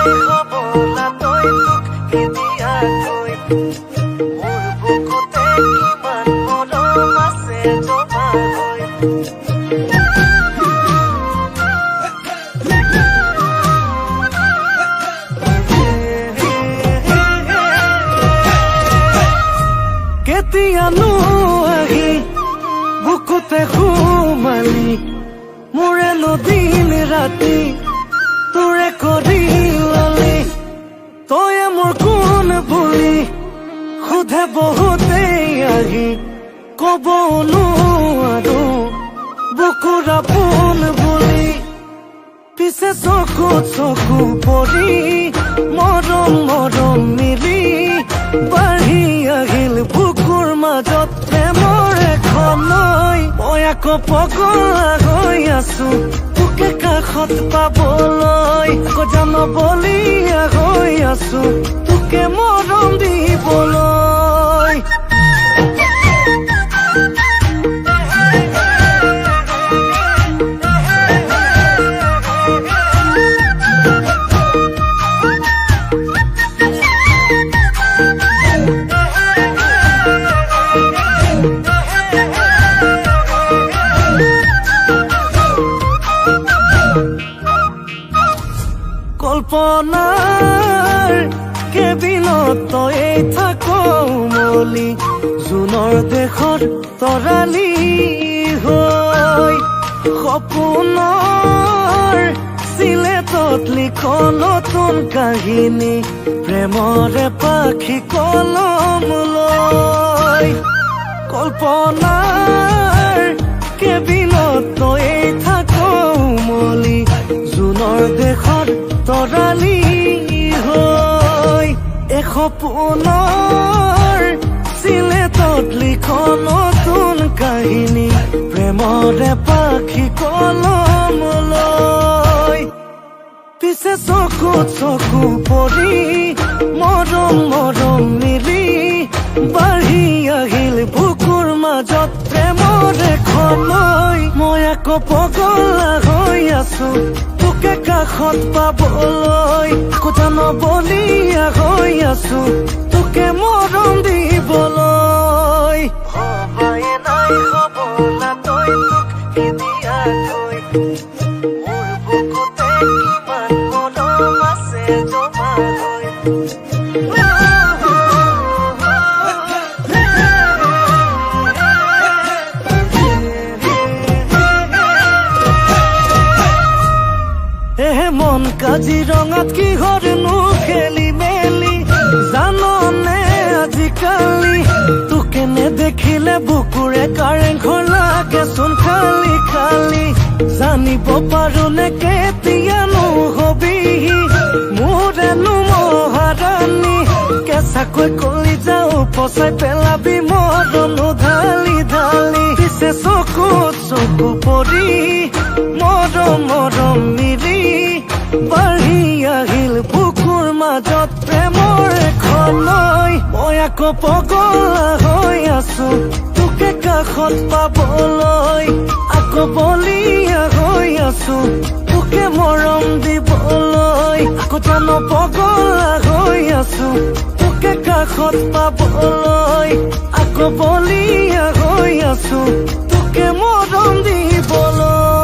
নাই হবলা তই তোক কেতিয়াকৈ মোৰ বুকুতে কিমান মৰম আছে জমা হৈ কেতিয়ানো আহি বুকুতে সোমালি মোৰে দিন ৰাতি তোৰে কৰি ললি তয়ে মোৰ কোন বুলি সোধে বহুতেই আহি কব নোৱাৰো বুকুৰ আপোন বুলি পিছে চকুত চকু পৰি মৰম মৰম মিলি বাঢ়ি আহিল বুকুৰ মাজত প্ৰেমৰ এখন নৈ মই আকৌ পগলা হৈ আছো তোকে কাষত পাবলৈ আকৌ জানবলীয়া হৈ আছো তোকে মৰম দিবলৈ কল্পনাৰ কেবিনত তই থাকো মলি জুনৰ দেশৰ তৰালি হৈ সপোনৰ চিলেটত লিখ নতুন কাহিনী প্ৰেমৰে পাখি কলম লৈ কল্পনাৰ কেবিনত তই থাকো মলি জুনৰ দেশৰ তৰালি হৈ সপোনৰ চিলেটত লিখ নতুন কাহিনী প্ৰেমৰে পাখি কলম লৈ পিছে চকুত চকু পৰি মৰম মৰম মিলি বাঢ়ি আহিল বুকুৰ মাজত প্ৰেমৰ এখন নৈ মই আকৌ পগলা হৈ আছো তোকে কাষত পাবলৈ আকৌ জানবলীয়া হৈ আছো তোকে মৰম দিবলৈ হবাই নাই হবলা তই তোক কেতিয়াকৈ মোৰ বুকুতে কিমান মৰম আছে জমা হৈ মন কাজিৰঙাত কিহৰনো খেলি মেলি জাননে আজিকালি তোকে নেদেখিলে বুকুৰে কাৰেংঘৰ লাগেচোন খালি খালি জানিব পাৰো নে কেতিয়ানো হবিহি মোৰেনো মহাৰাণী কেঁচাকৈ কলিজা উপচাই পেলাবি মৰমো ঢালি ঢালি পিছে চকুত চকু পৰি মৰম মৰম মিলি বাঢ়ি আহিল বুকুৰ মাজত প্ৰেমৰ এখন নৈ মই আকৌ পগলা হৈ আছো তোকে কাষত পাবলৈ আকৌ বলীয়া হৈ আছো তোকে মৰম দিবলৈ আকৌ জান পগলা হৈ আছো তোকে কাষত পাবলৈ আকৌ বলীয়া হৈ আছো তোকে মৰম দিবলৈ